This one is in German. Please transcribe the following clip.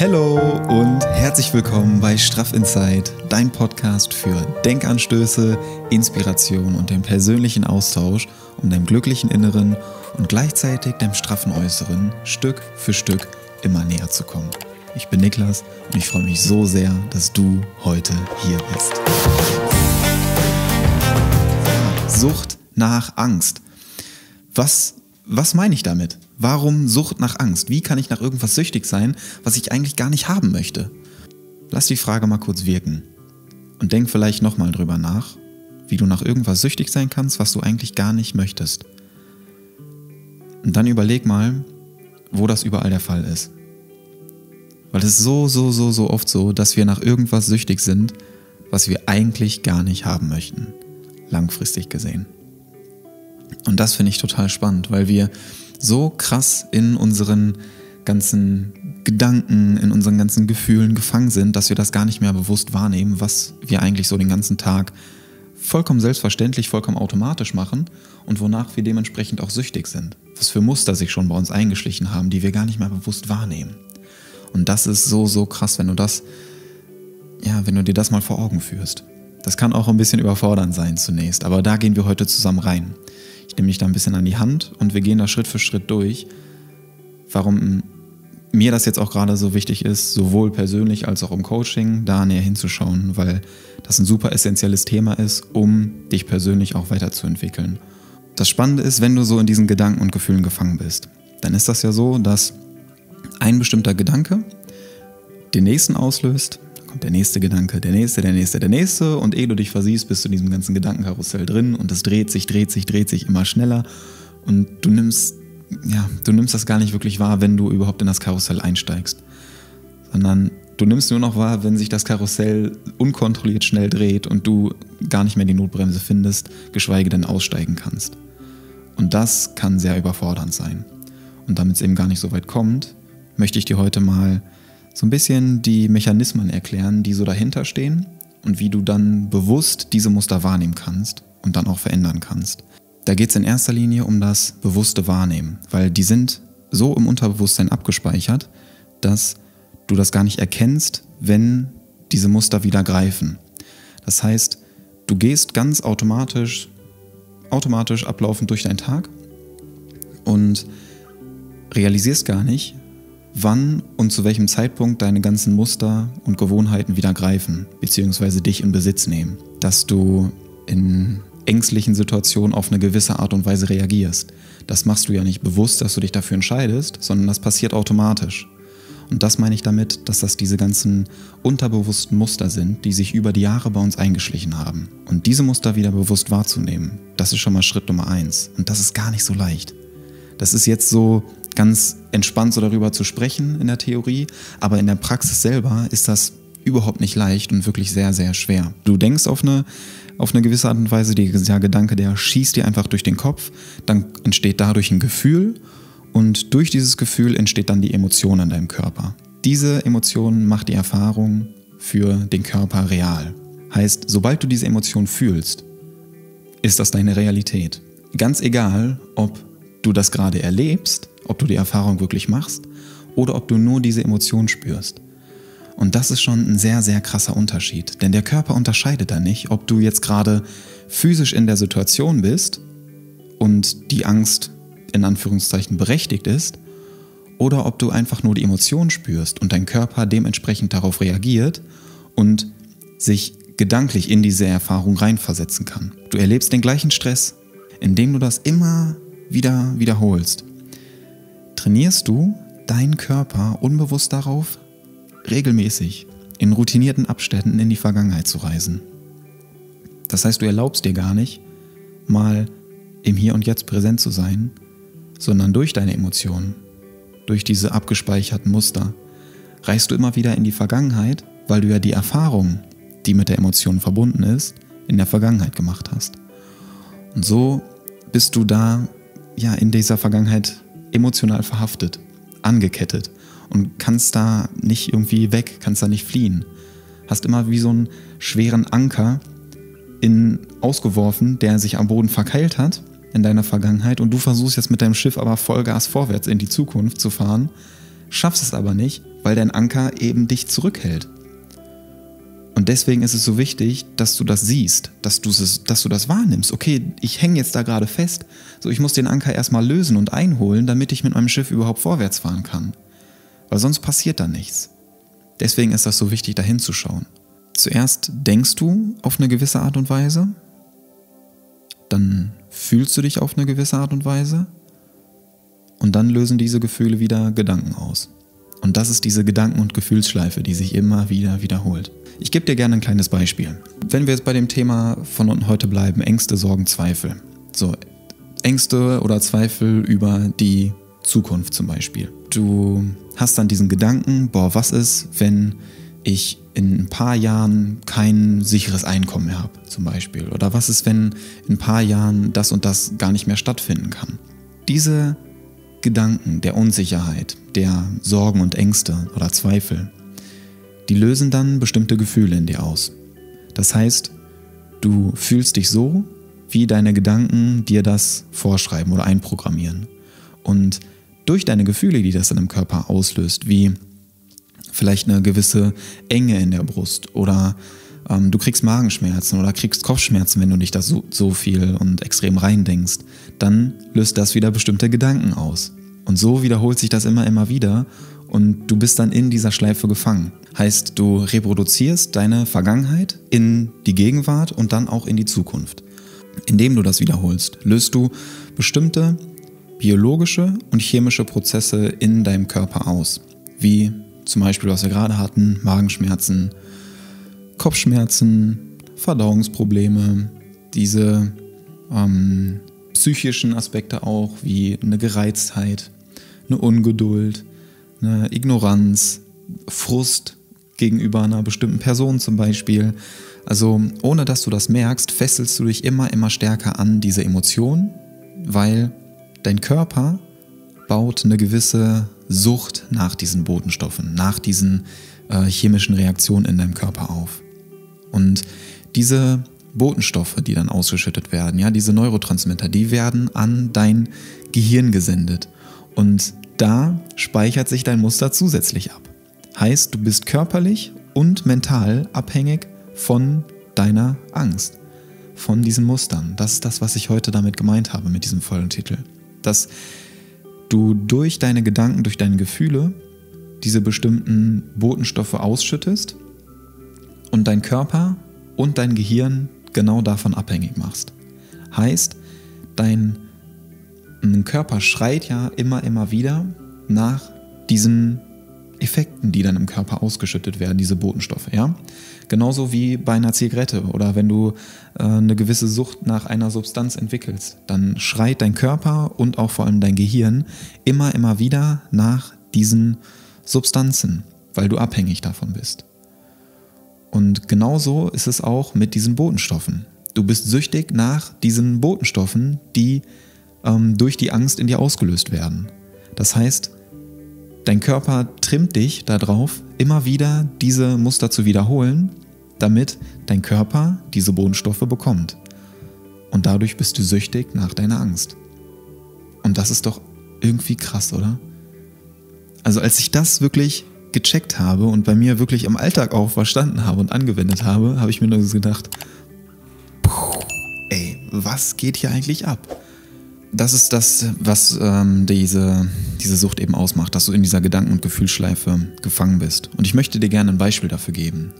Hallo und herzlich willkommen bei Straff Insight, dein Podcast für Denkanstöße, Inspiration und den persönlichen Austausch, um deinem glücklichen Inneren und gleichzeitig deinem straffen Äußeren Stück für Stück immer näher zu kommen. Ich bin Niklas und ich freue mich so sehr, dass du heute hier bist. Sucht nach Angst. Was meine ich damit? Warum Sucht nach Angst? Wie kann ich nach irgendwas süchtig sein, was ich eigentlich gar nicht haben möchte? Lass die Frage mal kurz wirken und denk vielleicht nochmal drüber nach, wie du nach irgendwas süchtig sein kannst, was du eigentlich gar nicht möchtest. Und dann überleg mal, wo das überall der Fall ist. Weil es ist so oft so, dass wir nach irgendwas süchtig sind, was wir eigentlich gar nicht haben möchten, langfristig gesehen. Und das finde ich total spannend, weil wir so krass in unseren ganzen Gedanken, in unseren ganzen Gefühlen gefangen sind, dass wir das gar nicht mehr bewusst wahrnehmen, was wir eigentlich so den ganzen Tag vollkommen selbstverständlich, vollkommen automatisch machen und wonach wir dementsprechend auch süchtig sind. Was für Muster sich schon bei uns eingeschlichen haben, die wir gar nicht mehr bewusst wahrnehmen. Und das ist so krass, wenn du dir das mal vor Augen führst. Das kann auch ein bisschen überfordernd sein zunächst, aber da gehen wir heute zusammen rein. Ich nehme dich da ein bisschen an die Hand und wir gehen da Schritt für Schritt durch, warum mir das jetzt auch gerade so wichtig ist, sowohl persönlich als auch im Coaching, da näher hinzuschauen, weil das ein super essentielles Thema ist, um dich persönlich auch weiterzuentwickeln. Das Spannende ist, wenn du so in diesen Gedanken und Gefühlen gefangen bist, dann ist das ja so, dass ein bestimmter Gedanke den nächsten auslöst, kommt der nächste Gedanke, der nächste und ehe du dich versiehst, bist du in diesem ganzen Gedankenkarussell drin und es dreht sich immer schneller und du nimmst das gar nicht wirklich wahr, wenn du überhaupt in das Karussell einsteigst, sondern du nimmst nur noch wahr, wenn sich das Karussell unkontrolliert schnell dreht und du gar nicht mehr die Notbremse findest, geschweige denn aussteigen kannst. Und das kann sehr überfordernd sein. Und damit es eben gar nicht so weit kommt, möchte ich dir heute mal so ein bisschen die Mechanismen erklären, die so dahinter stehen und wie du dann bewusst diese Muster wahrnehmen kannst und dann auch verändern kannst. Da geht es in erster Linie um das bewusste Wahrnehmen, weil die sind so im Unterbewusstsein abgespeichert, dass du das gar nicht erkennst, wenn diese Muster wieder greifen. Das heißt, du gehst ganz automatisch ablaufend durch deinen Tag und realisierst gar nicht, wann und zu welchem Zeitpunkt deine ganzen Muster und Gewohnheiten wieder greifen, beziehungsweise dich in Besitz nehmen. Dass du in ängstlichen Situationen auf eine gewisse Art und Weise reagierst. Das machst du ja nicht bewusst, dass du dich dafür entscheidest, sondern das passiert automatisch. Und das meine ich damit, dass das diese ganzen unterbewussten Muster sind, die sich über die Jahre bei uns eingeschlichen haben. Und diese Muster wieder bewusst wahrzunehmen, das ist schon mal Schritt Nummer 1. Und das ist gar nicht so leicht. Das ist jetzt so ganz entspannt so darüber zu sprechen in der Theorie, aber in der Praxis selber ist das überhaupt nicht leicht und wirklich sehr, sehr schwer. Du denkst auf eine gewisse Art und Weise, dieser Gedanke, der schießt dir einfach durch den Kopf, dann entsteht dadurch ein Gefühl und durch dieses Gefühl entsteht dann die Emotion in deinem Körper. Diese Emotion macht die Erfahrung für den Körper real. Heißt, sobald du diese Emotion fühlst, ist das deine Realität. Ganz egal, ob du das gerade erlebst, ob du die Erfahrung wirklich machst oder ob du nur diese Emotion spürst. Und das ist schon ein sehr, sehr krasser Unterschied. Denn der Körper unterscheidet da nicht, ob du jetzt gerade physisch in der Situation bist und die Angst in Anführungszeichen berechtigt ist oder ob du einfach nur die Emotion spürst und dein Körper dementsprechend darauf reagiert und sich gedanklich in diese Erfahrung reinversetzen kann. Du erlebst den gleichen Stress, indem du das immer wieder wiederholst. Trainierst du deinen Körper unbewusst darauf, regelmäßig in routinierten Abständen in die Vergangenheit zu reisen. Das heißt, du erlaubst dir gar nicht, mal im Hier und Jetzt präsent zu sein, sondern durch deine Emotionen, durch diese abgespeicherten Muster, reist du immer wieder in die Vergangenheit, weil du ja die Erfahrung, die mit der Emotion verbunden ist, in der Vergangenheit gemacht hast. Und so bist du da in dieser Vergangenheit emotional verhaftet, angekettet und kannst da nicht irgendwie weg, kannst da nicht fliehen. Hast immer wie so einen schweren Anker ausgeworfen, der sich am Boden verkeilt hat in deiner Vergangenheit und du versuchst jetzt mit deinem Schiff aber Vollgas vorwärts in die Zukunft zu fahren, schaffst es aber nicht, weil dein Anker eben dich zurückhält. Und deswegen ist es so wichtig, dass du das siehst, dass du das wahrnimmst. Okay, ich hänge jetzt da gerade fest, so ich muss den Anker erstmal lösen und einholen, damit ich mit meinem Schiff überhaupt vorwärts fahren kann. Weil sonst passiert da nichts. Deswegen ist das so wichtig, da hinzuschauen. Zuerst denkst du auf eine gewisse Art und Weise, dann fühlst du dich auf eine gewisse Art und Weise und dann lösen diese Gefühle wieder Gedanken aus. Und das ist diese Gedanken- und Gefühlsschleife, die sich immer wieder wiederholt. Ich gebe dir gerne ein kleines Beispiel. Wenn wir jetzt bei dem Thema von heute bleiben, Ängste, Sorgen, Zweifel. So, Ängste oder Zweifel über die Zukunft zum Beispiel. Du hast dann diesen Gedanken, was ist, wenn ich in ein paar Jahren kein sicheres Einkommen mehr habe, zum Beispiel. Oder was ist, wenn in ein paar Jahren das und das gar nicht mehr stattfinden kann. Diese Gedanken der Unsicherheit, der Sorgen und Ängste oder Zweifel, die lösen dann bestimmte Gefühle in dir aus. Das heißt, du fühlst dich so, wie deine Gedanken dir das vorschreiben oder einprogrammieren. Und durch deine Gefühle, die das in deinem Körper auslöst, wie vielleicht eine gewisse Enge in der Brust oder du kriegst Magenschmerzen oder kriegst Kopfschmerzen, wenn du dich da so viel und extrem reindenkst, dann löst das wieder bestimmte Gedanken aus. Und so wiederholt sich das immer wieder und du bist dann in dieser Schleife gefangen. Heißt, du reproduzierst deine Vergangenheit in die Gegenwart und dann auch in die Zukunft. Indem du das wiederholst, löst du bestimmte biologische und chemische Prozesse in deinem Körper aus. Wie zum Beispiel, was wir gerade hatten, Magenschmerzen, Kopfschmerzen, Verdauungsprobleme, diese psychischen Aspekte auch, wie eine Gereiztheit, eine Ungeduld, eine Ignoranz, Frust gegenüber einer bestimmten Person zum Beispiel. Also ohne dass du das merkst, fesselst du dich immer stärker an diese Emotionen, weil dein Körper baut eine gewisse Sucht nach diesen Botenstoffen, nach diesen chemischen Reaktionen in deinem Körper auf. Und diese Botenstoffe, die dann ausgeschüttet werden, ja, diese Neurotransmitter, die werden an dein Gehirn gesendet. Und da speichert sich dein Muster zusätzlich ab. Heißt, du bist körperlich und mental abhängig von deiner Angst, von diesen Mustern. Das ist das, was ich heute damit gemeint habe mit diesem Folgentitel. Dass du durch deine Gedanken, durch deine Gefühle diese bestimmten Botenstoffe ausschüttest und dein Körper und dein Gehirn genau davon abhängig machst. Heißt, dein Körper schreit ja immer wieder nach diesen Effekten, die dann im Körper ausgeschüttet werden, diese Botenstoffe, ja? Genauso wie bei einer Zigarette oder wenn du eine gewisse Sucht nach einer Substanz entwickelst, dann schreit dein Körper und auch vor allem dein Gehirn immer wieder nach diesen Substanzen, weil du abhängig davon bist. Und genauso ist es auch mit diesen Botenstoffen. Du bist süchtig nach diesen Botenstoffen, die durch die Angst in dir ausgelöst werden. Das heißt, dein Körper trimmt dich darauf, immer wieder diese Muster zu wiederholen, damit dein Körper diese Botenstoffe bekommt. Und dadurch bist du süchtig nach deiner Angst. Und das ist doch irgendwie krass, oder? Also als ich das wirklich gecheckt habe und bei mir wirklich im Alltag auch verstanden habe und angewendet habe, habe ich mir nur gedacht, ey, was geht hier eigentlich ab? Das ist das, was diese Sucht eben ausmacht, dass du in dieser Gedanken- und Gefühlsschleife gefangen bist. Und ich möchte dir gerne ein Beispiel dafür geben.